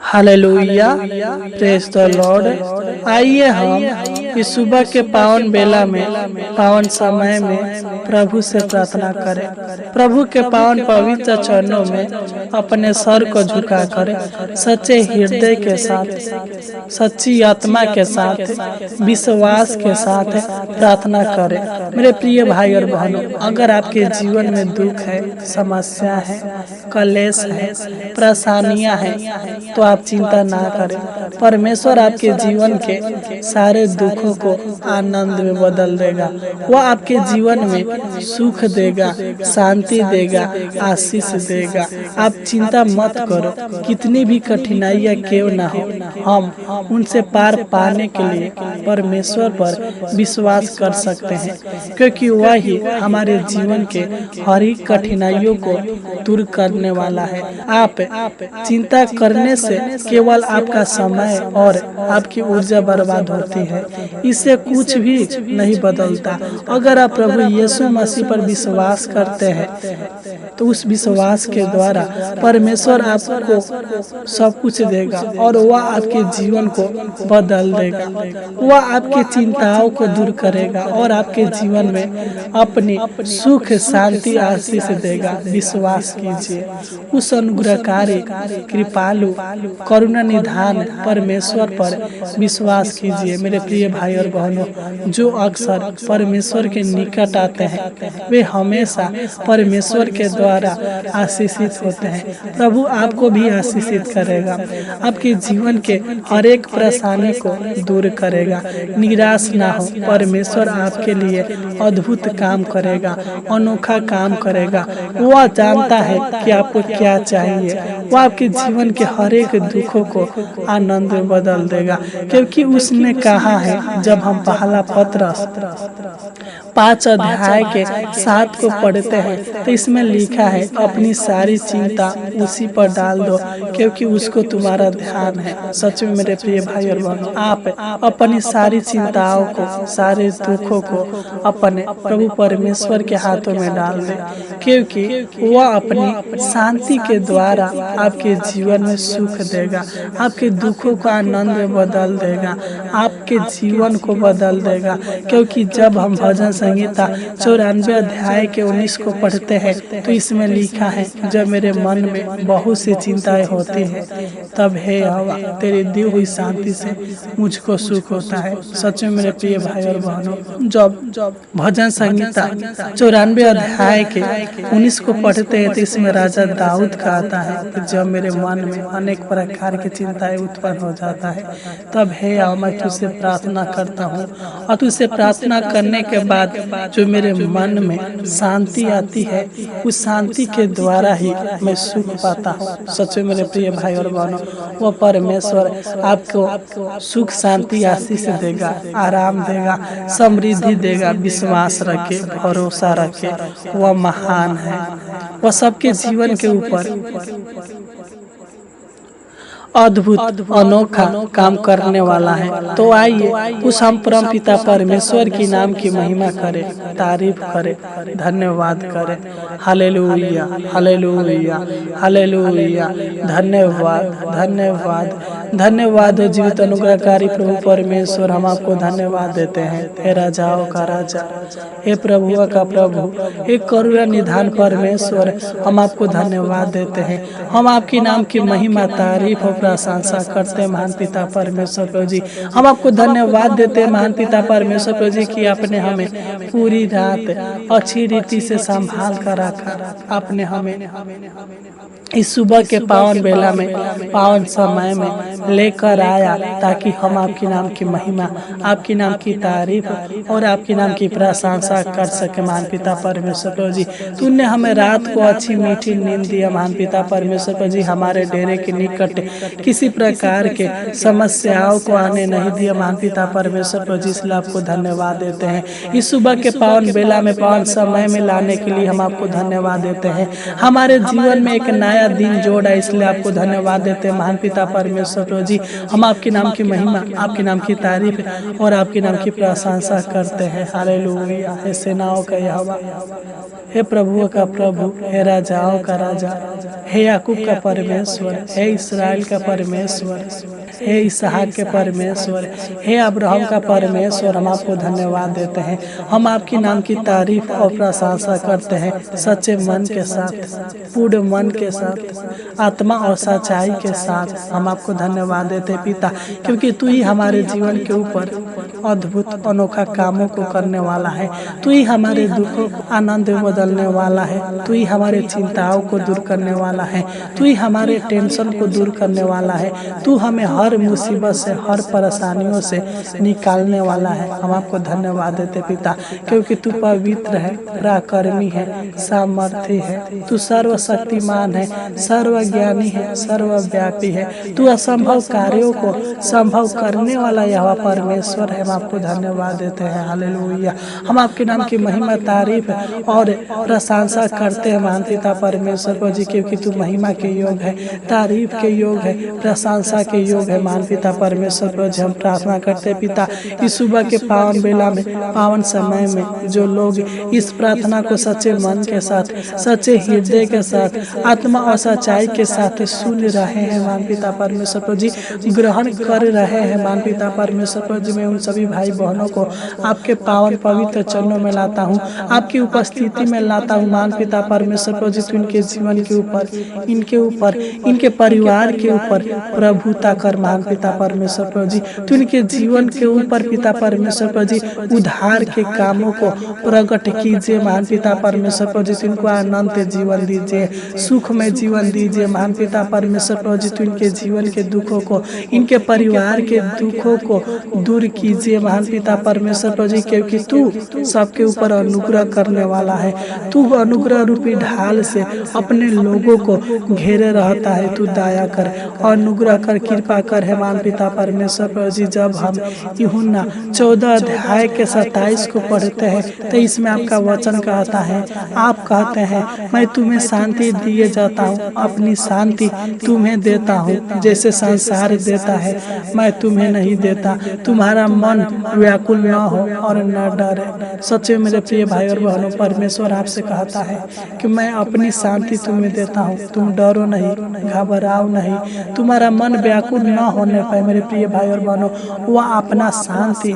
Hallelujah, praise the Lord. आइए हम इस सुबह के पावन बेला में, पावन समय में प्रभु से प्रार्थना करें। प्रभु के पावन पवित्र चरणों में अपने सर को झुका करें, सच्चे हृदय के साथ, सच्ची आत्मा के साथ, विश्वास के साथ प्रार्थना करें। मेरे प्रिय भाई और बहनों, अगर आपके जीवन में दुख है, समस्या है, कलेश है, परेशानियां हैं, तो आप चिंता ना करें। परमेश्वर आपके जीवन के सारे दुखों को आनंद में बदल देगा। वह आपके जीवन में सुख देगा, शांति देगा, आशीष देगा। आप चिंता मत करो, कितनी भी कठिनाइयां क्यों ना हो, हम उनसे पार पाने के लिए परमेश्वर पर विश्वास कर सकते हैं, क्योंकि वह ही हमारे जीवन के हर एक कठिनाइयों को दूर करने वाला है। आप चिंता करने से केवल आपका समय और आपकी ऊर्जा बर्बाद होती है, इससे कुछ भी नहीं बदलता। अगर आप प्रभु यीशु मसीह पर विश्वास करते हैं तो उस विश्वास के द्वारा परमेश्वर आपको सब कुछ देगा और वह आपके जीवन को बदल देगा। वह आपकी चिंताओं को दूर करेगा और आपके जीवन में अपनी सुख, शांति, आशीष देगा। विश्वास कीजिए उस अनुग्रहकारी, कृपालु, करुणा निधान परमेश्वर पर विश्वास कीजिए। मेरे प्रिय भाई और बहनों, जो अक्सर परमेश्वर के निकट आते हैं वे हमेशा परमेश्वर के द्वारा आशीषित होते हैं। प्रभु आपको भी आशीषित करेगा, आपके जीवन के हर एक परेशानी को दूर करेगा। निराश ना हो, परमेश्वर आपके लिए अद्भुत काम करेगा, अनोखा काम करेगा। वह जानता है कि आपको क्या चाहिए। वो आपके जीवन के हर एक दुखों को आनंद में बदल देगा, क्योंकि उसने कहा है, जब हम पहला पत्रस 5 अध्याय के 7 को पढ़ते हैं तो इसमें लिखा है, अपनी सारी चिंता उसी पर डाल दो क्योंकि उसको तुम्हारा ध्यान है। सच में मेरे प्रिय भाई और बहनों, आप अपनी सारी चिंताओं को, सारे दुखों को अपने प्रभु परमेश्वर के हाथों में डाल दें, क्योंकि वह अपनी शांति के द्वारा आपके जीवन में सुख देगा, आपके दुखों को आनंद में बदल देगा, आपके जीवन को बदल देगा। क्योंकि जब हम भजन संहिता 94 अध्याय के 19 को पढ़ते हैं तो इसमें लिखा है, जब मेरे मन में बहुत सी चिंताएं होती है तब हे यहोवा तेरी दी हुई शांति से मुझको सुख होता है। सच में मेरे प्रिय भाई और बहनों, जब भजन संहिता 94 अध्याय के 19 को पढ़ते हैं तो इसमें राजा दाऊद का आता है कि जब मेरे मन में अनेक प्रकार की चिंताएं उत्पन्न हो जाता है तब हे यहोवा मैं तुझसे प्रार्थना करता हूँ, और तुझसे प्रार्थना करने के बाद जो मेरे मन में शांति आती है उस शांति के द्वारा ही मैं सुख पाता हूँ। सच में मेरे प्रिय भाई और बहनों, वह परमेश्वर आपको सुख, शांति, आशीष देगा, आराम देगा, समृद्धि देगा। विश्वास रखे, भरोसा रखे, वह महान है, वह सबके जीवन के ऊपर अद्भुत अनोखा काम करने वाला है। तो आइए उस हम परम पिता परमेश्वर की नाम की महिमा करें, तारीफ करें, धन्यवाद करें। Hallelujah, hallelujah, hallelujah. धन्यवाद, धन्यवाद, धन्यवाद हो जीवित अनुग्रहकारी प्रभु परमेश्वर। हम आपको धन्यवाद देते हैं, हे राजाओं का राजा, हे प्रभुओं का प्रभु, हे करुणा निधान परमेश्वर। हम आपको धन्यवाद देते हैं, हम आपके नाम की महिमा, तारीफ और प्रशंसा करते हैं महान पिता परमेश्वर प्रभु जी। हम आपको धन्यवाद देते हैं महान पिता परमेश्वर प्रभु जी कि आपने हमें पूरी रात अच्छी रीति से संभाल कर रखा। आपने हमें इस सुबह के पावन बेला में, पावन समय में लेकर आया ताकि हम आपके नाम की महिमा, आपके नाम की तारीफ और आपके नाम की प्रशंसा कर सके महान पिता परमेश्वर प्रभु जी। तूने हमें रात को अच्छी मीठी नींद दिया महान पिता परमेश्वर प्रभु जी। हमारे डेरे के निकट किसी प्रकार के समस्याओं को आने नहीं दिया महान पिता परमेश्वर प्रभु जी। इसलिए आपको धन्यवाद देते हैं। इस सुबह के पावन बेला में, पावन समय में लाने के लिए हम आपको धन्यवाद देते हैं। हमारे जीवन में एक नया नया दिन जोड़ा, इसलिए आपको धन्यवाद देते हैं महान पिता परमेश्वर प्रभु जी। हम आपके नाम की महिमा, आपके नाम की तारीफ और आपके नाम की प्रशंसा करते हैं। हालेलुया। हे सेनाओं का यहोवा, हे प्रभुओं का प्रभु, हे राजाओं का राजा, हे याकूब का परमेश्वर, हे इस्राएल का परमेश्वर, हे इसहाक के परमेश्वर, हे अब्राहम का परमेश्वर, हम आपको धन्यवाद देते हैं। हम आपके नाम की तारीफ और प्रशंसा करते हैं सच्चे मन के साथ, पूर्ण मन के साथ, आत्मा और सच्चाई के साथ। हम आपको धन्यवाद देते हैं पिता, क्योंकि तू ही हमारे जीवन के ऊपर अद्भुत अनोखा कामों को करने वाला है। तू ही हमारे दुखों को आनंद में बदलने वाला है। तू ही हमारे चिंताओं को दूर करने वाला है। तू ही हमारे टेंशन को दूर करने वाला है। तू हमें हर मुसीबत से, हर परेशानियों से निकालने वाला है। हम आपको धन्यवाद देते पिता, क्योंकि तू पवित्र है, पराक्रमी है, सामर्थी है, तू सर्वशक्तिमान है, सर्वज्ञानी है, सर्वव्यापी है। तू असंभव कार्यों को संभव करने वाला यहोवा परमेश्वर है। हम आपको धन्यवाद देते हैं। हालेलुया। हम आपके नाम की महिमा, तारीफ और प्रशंसा करते हैं महान पिता परमेश्वर को जी, क्योंकि तू महिमा के योग है, तारीफ के योग है, प्रशंसा के योग है महान पिता परमेश्वर को जी। हम प्रार्थना करते हैं पिता, इस सुबह के पावन बेला में, पावन समय में जो लोग इस प्रार्थना को सच्चे मन के साथ, सच्चे हृदय के साथ, आत्मा और सच्चाई के साथ सुन रहे हैं महान पिता परमेश्वर को जी, ग्रहण कर रहे हैं महान पिता परमेश्वर को जी, मैं उन सभी भाई बहनों को आपके पावन पवित्र चरणों में लाता हूँ, आपकी उपस्थिति में लाता हूँ महान पिता परमेश्वर को जी। इनके जीवन के ऊपर, इनके ऊपर, इनके परिवार के ऊपर प्रभुता कर महान पिता परमेश्वर को जी। तो इनके जीवन के ऊपर पिता परमेश्वर को जी उद्धार के कामों को प्रकट कीजिए महान पिता परमेश्वर को जी। इनको आनंद जीवन दीजिए, सुख में जीवन दीजिए महान पिता परमेश्वर को जी। तो इनके जीवन के दुखों को, इनके परिवार के दुखों को दूर कीजिए महान पिता परमेश्वर को जी, क्योंकि तू सबके ऊपर अनुग्रह करने वाला है। तू अनुग्रह रूपी ढाल से अपने लोगों को घेरे रहता है। तू दया कर, अनुग्रह कर, कृपा कर है महान पिता परमेश्वर को जी। जब हम यूहन्ना 14 अध्याय के 27 को पढ़ते हैं तो इसमें आपका वचन कहता है, आप कहते हैं मैं तुम्हें शांति दिए जाता हूँ, अपनी शांति तुम्हें देता हूँ, जैसे संसार देता है मैं तुम्हें नहीं देता। तुम्हारा मन व्याकुल न हो और न डरे। सच्चे मेरे प्रिय भाई और बहनों, परमेश्वर आपसे कहता है कि मैं अपनी शांति तुम्हें देता हूँ, तुम डरो नहीं, घबराओ नहीं। तुम्हारा मन व्याकुल न होने पाए मेरे प्रिय भाई और बहनों, वह अपना शांति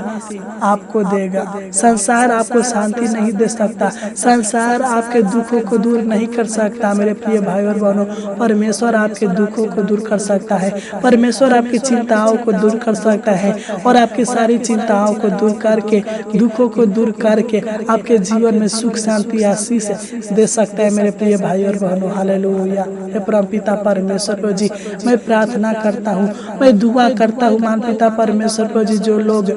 आपको देगा। संसार आपको शांति नहीं दे सकता, संसार आपके दुखों को दूर नहीं कर सकता मेरे प्रिय भाई और बहनों। परमेश्वर आपके दुखों को दूर कर सकता है, परमेश्वर आपकी चिंताओं को दूर कर सकता है और आपकी सारी चिंताओं को दूर करके, दुखों को दूर करके आपके जीवन में सुख, शांति, आशीष दे सकता है मेरे प्रिय भाई और बहनों। हालेलुया। हे परमपिता परमेश्वर को जी, मैं प्रार्थना करता हूँ, मैं दुआ करता हूँ मान पिता परमेश्वर को जी, जो लोग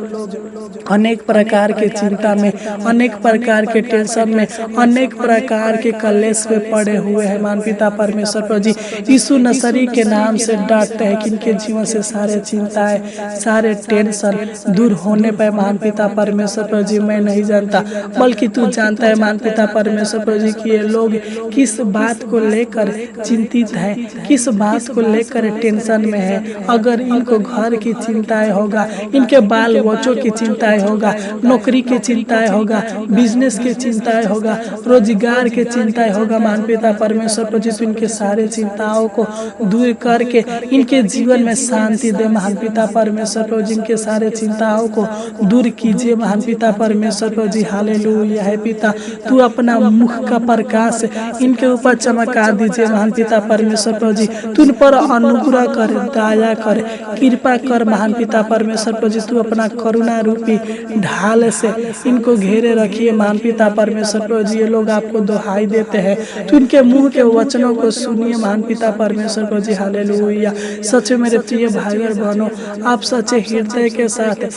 अनेक प्रकार के चिंता में, अनेक प्रकार के टेंशन में, अनेक प्रकार के कलेश में पड़े हुए हैं मान पिता परमेश्वर को जी, यीशु नसरी के नाम से डांटते हैं कि इनके जीवन से सारे चिंताएं, सारे टेंशन दूर होने पर मान पिता परमेश्वर को जी। मैं नहीं जानता, बल्कि तू जानता है मान पिता परमेश्वर को जी कि ये लोग किस बात को लेकर चिंतित है, किस बात को लेकर टेंशन में है। अगर इनको घर की चिंताएं होगा, इनके बाल बच्चों की चिंताएं होगा, नौकरी की चिंताएं होगा, बिजनेस की चिंताएं होगा, रोजगार की चिंताएं होगा मान पिता परमेश्वर को जी, इनके सारे चिंताओं को दूर करके इनके जीवन में शांति दे महान पिता परमेश्वर को, जिनके सारे चिंताओं को दूर कीजिए महान पिता परमेश्वर को जी। हालेलुया। है पिता, तू अपना मुख का प्रकाश इनके ऊपर चमका दीजिए महान पिता परमेश्वर को जी। तू इन पर अनुग्रह कर, दया कर, कृपा कर महान पिता परमेश्वर को जी। तू अपना करुणा रूपी ढाल से इनको घेरे रखिए महान पिता परमेश्वर को जी। ये लोग आपको दुहाई देते हैं, तो इनके मुंह के वचनों को सुनिए महान पिता परमेश्वर को जी। हालेलुया। सच्चे मेरे प्रिय भाई और बहनों, आप सच्चे हृदय के साथ,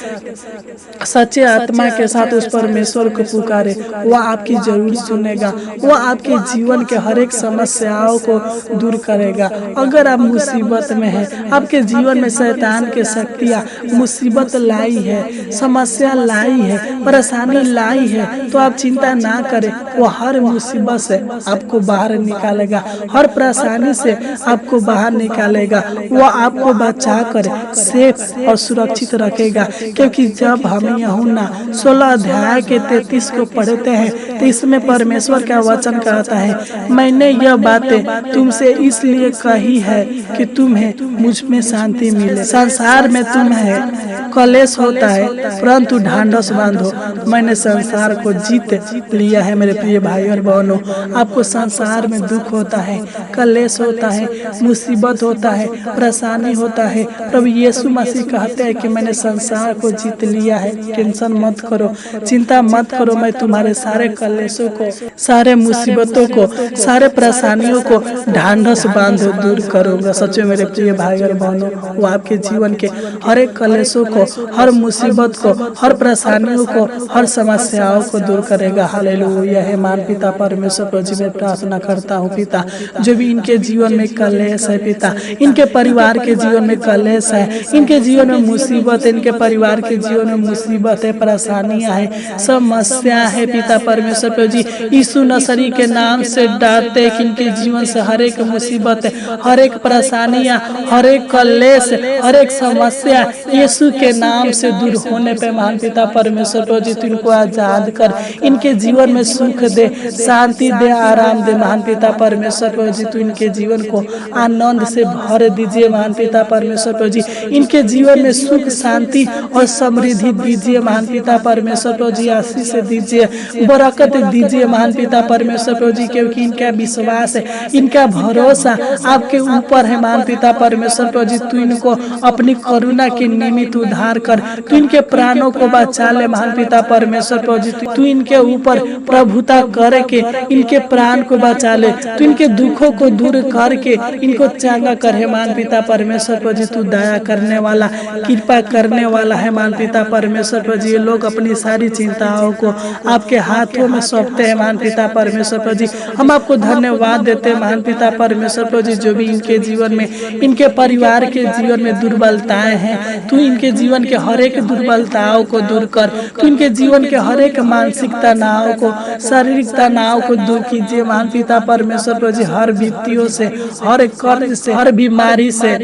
सच्चे आत्मा के साथ उस परमेश्वर को पुकारे, वह आपकी जरूर सुनेगा, वह आपके जीवन के हर एक समस्याओं को दूर करेगा। अगर आप मुसीबत में हैं, आपके जीवन में शैतान के शक्तियाँ मुसीबत लाई है, समस्या लाई है, परेशानी लाई है, तो आप चिंता ना करें। वो हर मुसीबत से आपको बाहर निकालेगा, हर परेशानी से आपको बाहर निकालेगा। वो आपको बचा कर सेफ और सुरक्षित रखेगा। क्योंकि जब हम यूहन्ना 16 अध्याय के 33 को पढ़ते हैं तो इसमें परमेश्वर का वचन कहता है, मैंने यह बातें तुमसे इसलिए कही है कि तुम्हें मुझ में शांति मिले। संसार में तुम्हें कलेश होता है, परंतु ढांढस बांधो, मैंने संसार को जीत लिया है। मेरे प्रिय भाई और बहनों, आपको संसार में दुख होता है, कलेश होता है, मुसीबत होता है, परेशानी होता है। प्रभु यीशु मसीह कहते हैं कि मैंने संसार को जीत लिया है। टेंशन मत करो, चिंता मत करो, मैं तुम्हारे सारे कलेशों को, सारे मुसीबतों को, सारे परेशानियों को ढांढस बांधो दूर करूंगा। सच्चे मेरे प्रिय भाई और बहनों, वो आपके जीवन के हर एक कलेशों को, हर मुसीबत को, हर परेशानियों को, हर समस्याओं को दूर करेगा। हालेलुया। हे मान पिता परमेश्वर को जी मैं प्रार्थना करता हूँ पिता, जो भी इनके जीवन में कलेश है पिता, इनके परिवार के जीवन में कलेश है, इनके जीवन में मुसीबत है, इनके परिवार के जीवन में मुसीबत है, परेशानियां है, समस्या है पिता परमेश्वर को जी यीशु नसरी के नाम से डांटते कि इनके जीवन से हर एक मुसीबत है, हर एक परेशानियां, हर एक कलेश, हर एक समस्या यीशु के नाम से दूर होने पे महान पिता परमेश्वर को जी इनको आजाद कर, इनके जीवन में सुख दे, शांति दे, आराम दे। महान पिता परमेश्वर को जी इनके जीवन को आनंद से भर दीजिए। महान पिता परमेश्वर को जी इनके जीवन में सुख, शांति और समृद्धि दीजिए। महान पिता परमेश्वर को जी आशीष दीजिए, बरकत दीजिए। महान पिता परमेश्वर को जी क्योंकि इनका विश्वास है, इनका भरोसा आपके ऊपर है। महान पिता परमेश्वर को जी तू इनको अपनी करुणा के निमित्त उद्धार कर, तू इनके प्राणों को बचा ले। महान पिता परमेश्वर को जी तू इनके ऊपर प्रभुता करके इनके प्राण को बचा ले, तू इनके दुखों को दूर करके इनको चंगा करे। महान पिता परमेश्वर को जी तू दया करने वाला, कृपा करने वाला है। महान पिता परमेश्वर को जी ये लोग अपनी सारी चिंताओं को आपके हाथों में सौंपते हैं। महान पिता परमेश्वर को जी हम आपको धन्यवाद देते हैं। महान पिता परमेश्वर को जी जो भी इनके जीवन में, इनके परिवार के जीवन में दुर्बलताएं हैं, तू इनके जीवन के हर एक दुर्बलताओं को दूर कर, तू इनके जीवन के हर एक मानसिक तनाव को, शारीरिक तनाव को दूर कीजिए। महान पिता परमेश्वर को जी हर विपत्तियों से, हर कर्ज से, हर बीमारी से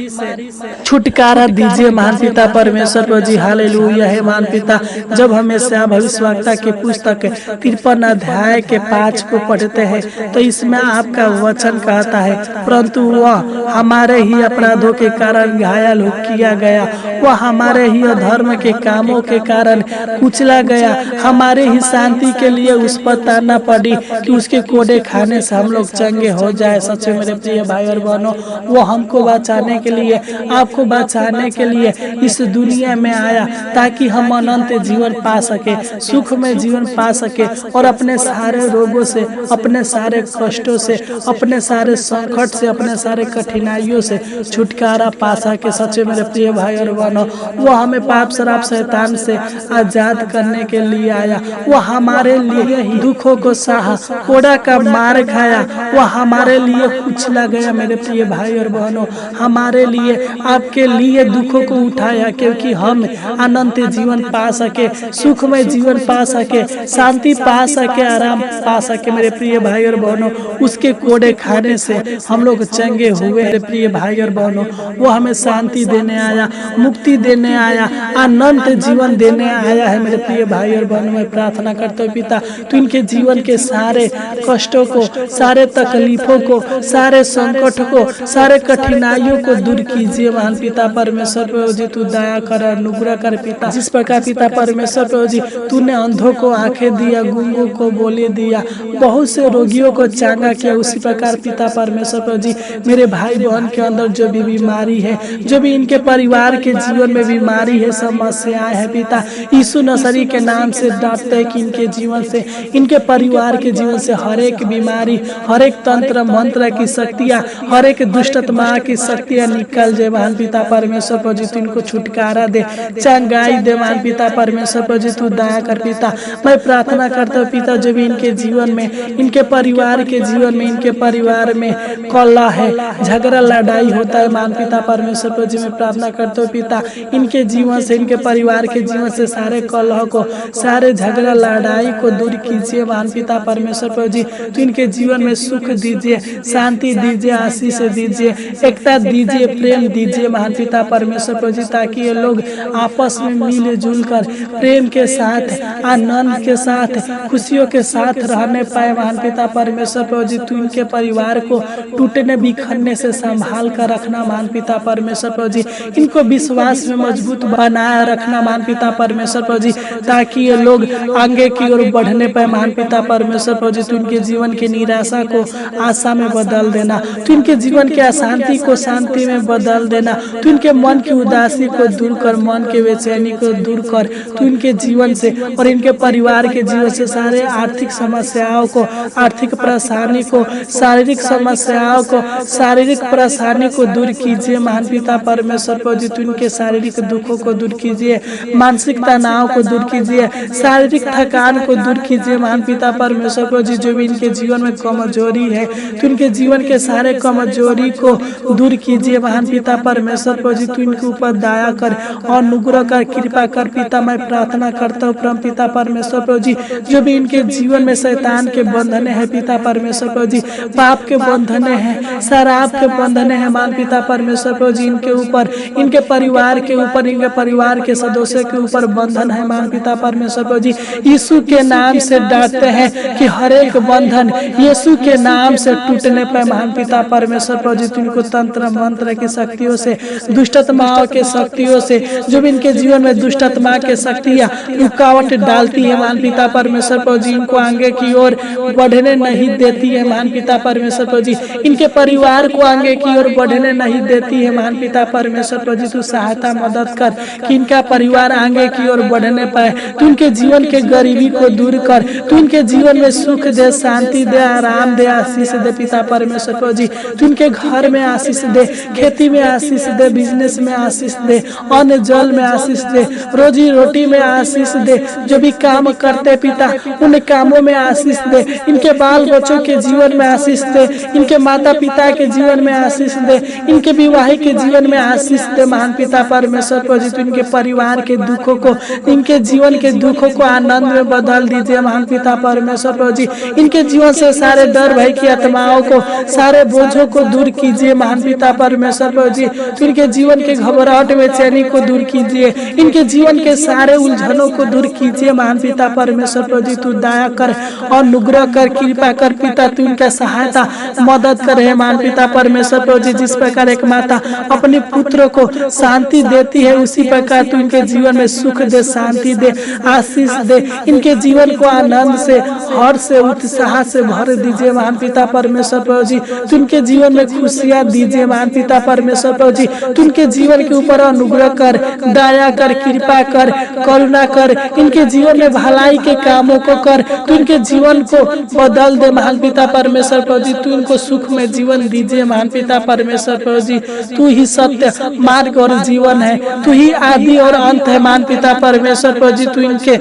छुटकारा दीजिए। महान पिता परमेश्वर को जी हालेलुया। है महान पिता जब हमेशा भविष्यवक्ता की पुस्तक 53 अध्याय के 5 को पढ़ते हैं तो इसमें आपका वचन कहता है, परंतु वह हमारे ही अपराधों के कारण घायल किया गया, वह हमारे ही अधर्म के कामों के कारण कुचला गया, हमारे ही शांति के लिए उस पर ताना पड़ी कि उसके कोड़े खाने से हम लोग चंगे हो जाए। सच्चे मेरे प्रिय भाई और बहनों, वो हमको बचाने के लिए, आपको बचाने के लिए इस दुनिया में आया ताकि हम अनंत जीवन पा सके, सुख में जीवन पा सके और अपने सारे रोगों से, अपने सारे कष्टों से, अपने सारे संकट से, अपने सारे कठिनाइयों से छुटकारा पा सके। सच्चे मेरे प्रिय भाई और बहनों, वो हमें पाप शराब शैतान से आजाद करने के लिए आया, वो हमारे लिए ही दुखों को सहा, कोड़ा का मार खाया, वो हमारे लिए कुचला गया। मेरे प्रिय भाई और बहनों, हमारे लिए, आपके लिए दुखों को उठाया क्योंकि हम अनंत जीवन पा सके, सुखमय जीवन पा सके, शांति पा सके, आराम पा सके। मेरे प्रिय भाई और बहनों, उसके कोड़े खाने से हम लोग चंगे हुए। मेरे प्रिय भाई और बहनों, वो हमें शांति देने आया, मुक्ति देने आया, अनंत जीवन देने आया है। मेरे प्रिय भाई और बहनों, मैं प्रार्थना करता हूँ पिता तो इनके जीवन के सारे कष्टों को, सारे तकलीफों को, सारे संकट को, सारे कठिनाइयों को दूर कीजिए। महान पिता परमेश्वर प्रभु जी तू दया कर, अनुग्रह कर पिता। जिस प्रकार पिता परमेश्वर प्रभु जी तूने अंधों को आंखें दिया, गूंगों को बोले दिया, बहुत से रोगियों को चंगा किया, उसी प्रकार पिता परमेश्वर प्रभु जी मेरे भाई बहन के अंदर जो भी बीमारी है, जो भी इनके परिवार के जीवन में बीमारी है, समस्याएं है पिता, यीशु नसरी के नाम से डांटते हैं कि इनके जीवन से, इनके परिवार के जीवन से हर एक बीमारी, हर एक तंत्र मंत्र की शक्तियाँ, हर एक दुष्टता की शक्तियाँ निकल जाए। महान पिता परमेश्वर प्रभु जी तू इनको छुटकारा दे, चंगाई दे। महान पिता परमेश्वर प्रभु जी तू दया कर पिता। मैं प्रार्थना करता हूँ पिता जो भी इनके जीवन में, इनके परिवार के जीवन में, इनके परिवार में कलह है, झगड़ा लड़ाई होता है, महान पिता परमेश्वर प्रभु जी मैं प्रार्थना करता हूँ पिता इनके जीवन से, इनके परिवार के जीवन से सारे कलह को, सारे झगड़ा लड़ाई को दूर कीजिए महान पिता परमेश्वर प्रभु जी। तो इनके जीवन में सुख दीजिए, शांति दीजिए, आशीष दीजिए, एकता दीजिए, प्रेम दीजिए महान पिता परमेश्वर प्रभु जी, ताकि ये लोग आपस में मिल जुल कर प्रेम के साथ, आनंद के साथ, खुशियों के साथ रहने पाए महान पिता परमेश्वर प्रभु जी। तू इनके परिवार को टूटने बिखरने से संभाल कर रखना महान पिता परमेश्वर प्रभु जी। इनको विश्वास में मजबूत बनाए रखना महान पिता परमेश्वर प्रभु जी, ताकि ये लोग आगे की ओर बढ़ने पाए महान पिता परमेश्वर प्रभु जी। तू इनके जीवन की निराशा को आशा में बदल देना, तू इनके जीवन के अशांति को शांति में बदल देना, तू इनके मन की उदासी को दूर कर, मन के बेचैनी को दूर कर। तू इनके जीवन से और इनके परिवार के जीवन से सारे आर्थिक समस्याओं को, आर्थिक परेशानी को, शारीरिक समस्याओं को, शारीरिक परेशानी को दूर कीजिए महान पिता परमेश्वर प्रभु जी। तू इनके शारीरिक दुखों को दूर कीजिए, मानसिक तनाव को दूर कीजिए, शारीरिक थकान को दूर कीजिए महान पिता परमेश्वर प्रभु जी। जो भी इनके जीवन में कमजोरी है, तो इनके जीवन के सारे कमजोरी को दूर कीजिए महान पिता परमेश्वर प्रभु जी। तू इनके ऊपर दया कर, अनुग्रह कर, कृपा कर पिता। मैं प्रार्थना करता हूँ परम पिता परमेश्वर प्रभु जी, जो भी इनके जीवन में शैतान के बंधने हैं पिता परमेश्वर प्रभु जी, पाप के बंधने हैं, शराब के बंधने हैं महान पिता परमेश्वर प्रभु जी, इनके ऊपर, इनके परिवार के ऊपर, इनके परिवार के सदस्यों के ऊपर बंधन है महान पिता परमेश्वर प्रभु जी। यीशु के नाम से डांटते हैं कि हर एक बंधन यीशु के नाम से टूटने पर महान पिता परमेश्वर प्रभु जी। इनको तंत्र मंत्र की शक्तियों से, दुष्टात्माओं के शक्तियों से, जो भी इनके जीवन में दुष्टात्मा के शक्तियाँ रुकावट डालती है महान पिता परमेश्वर प्रभु जी, इनको आगे की ओर बढ़ने नहीं देती है महान पिता परमेश्वर प्रभु जी। इनके परिवार को आगे की ओर बढ़ने नहीं देती है महान पिता परमेश्वर प्रभु जी। तू सहायता मदद कर कि इनका परिवार आगे की ओर बढ़ने पाए। तू इनके जीवन के गरीबी को दूर कर, तू इनके जीवन में सुख दे, शांति दे, आराम दे, आशीष दे पिता परमेश्वर प्रभु जी। तू इनके घर में आशीष दे, खेती में आशीष दे, बिजनेस में आशीष दे, अन्न जल में आशीष दे, रोजी रोटी में आशीष दे। जो भी काम करते पिता, उन कामों में आशीष दे। इनके बाल बच्चों के जीवन में आशीष दे, इनके माता पिता के जीवन में आशीष दे, इनके विवाहित के जीवन में आशीष दे महान पिता परमेश्वर प्रभु जी। तू इनके परिवार के दुखों को, इनके जीवन के दुखों को आनंद में बदल दीजिए महान पिता परमेश्वर प्रभु जी। इनके जीवन से सारे डर भय की आत्माओं को, सारे बोझों को दूर कीजिए महान पिता परमेश्वर प्रभु जी। तो इनके जीवन के घबराहट में चैनी को दूर कीजिए, इनके जीवन के सारे उलझनों को दूर कीजिए महान पिता परमेश्वर प्रभु जी। तू दया कर, अनुग्रह कर, कृपा कर पिता। तू इनका सहायता मदद करे महान पिता परमेश्वर प्रभु जी। जिस प्रकार एक माता अपने पुत्र को शांति देती है, उसी प्रकार तू इनके जीवन में सुख दे, शांति दे, आशीष दे। इनके जीवन को आनंद से, हर्ष से, उत्साह से भर दीजिए महान पिता परमेश्वर प्रभु जी। तू इनके जीवन में खुशियाँ दीजिए महान पिता परमेश्वर प्रभु जी। तू इनके जीवन के ऊपर अनुग्रह कर, दया कर, कृपा कर, करुणा कर। इनके जीवन में भलाई के कामों को कर। तू इनके जीवन को बदल दे महान पिता परमेश्वर प्रभु जी। तू इनको सुख में जीवन दीजिए महान पिता परमेश्वर प्रभु जी। तू ही सत्य, मार्ग और जीवन है, तू ही आदि और अंत है महान पिता परमेश्वर प्रभु जी। तू इनके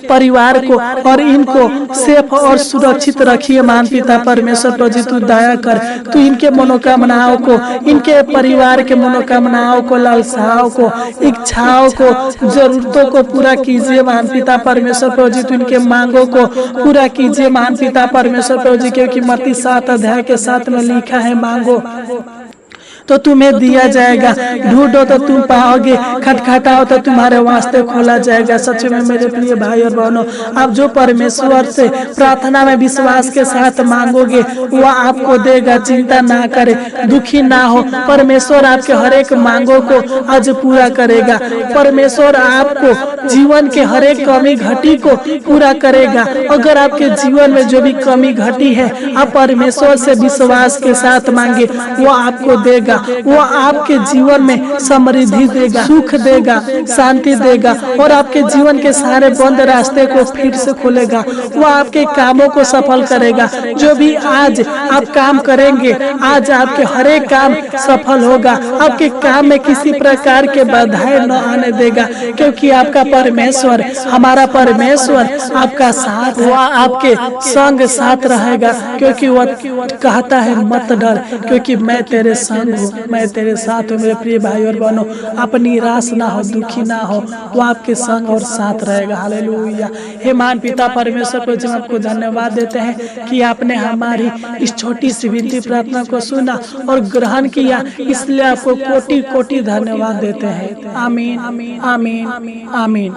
परिवार को और इनको सेफ और सुरक्षित रखिए महान पिता परमेश्वर प्रभु जी। तू दया कर, तू इनके मनोकामनाओं को, इनके परिवार के मनोकामनाओं को, लालसाओं को, इच्छाओं को, जरूरतों को पूरा कीजिए महान पिता परमेश्वर प्रभु जी। तू इनके मांगों को पूरा कीजिए महान पिता परमेश्वर प्रभु जी, क्योंकि मत्ती 7 अध्याय के 7 में लिखा है, मांगो तो तुम्हें दिया जाएगा, ढूंढो तो तुम पाओगे, खटखटाओ तो तुम्हारे वास्ते खोला जाएगा। सच में मेरे प्रिय भाई और बहनों, आप जो परमेश्वर से प्रार्थना में विश्वास के साथ मांगोगे वह आपको देगा। चिंता ना करे, दुखी ना हो, परमेश्वर आपके हर एक मांगों को आज पूरा करेगा। परमेश्वर आपको जीवन के हर एक कमी घटी को पूरा करेगा। अगर आपके जीवन में जो भी कमी घटी है, आप परमेश्वर से विश्वास के साथ मांगे, वो आपको देगा। वो आपके जीवन में समृद्धि देगा, सुख देगा, शांति देगा और आपके जीवन के सारे बंद रास्ते को फिर से खोलेगा। वो आपके कामों को सफल करेगा। जो भी आज आप काम करेंगे, आज आपके हर एक काम सफल होगा। आपके काम में किसी प्रकार के बाधाएं न आने देगा, क्योंकि आपका परमेश्वर, हमारा परमेश्वर आपका साथ, वह आपके संग साथ रहेगा। क्योंकि वह कहता है मत डर, क्योंकि मैं तेरे संग हूँ। प्रभु मैं तेरे साथ हूँ। मेरे प्रिय भाई और बहनों, आप निराश ना हो, दुखी ना हो, वो आपके संग और साथ रहेगा। हालेलुया। हे महान पिता परमेश्वर को हम आपको धन्यवाद देते हैं कि आपने हमारी इस छोटी सी विनती प्रार्थना को सुना और ग्रहण किया, इसलिए आपको कोटि कोटि धन्यवाद देते हैं। आमीन आमीन आमीन आमीन।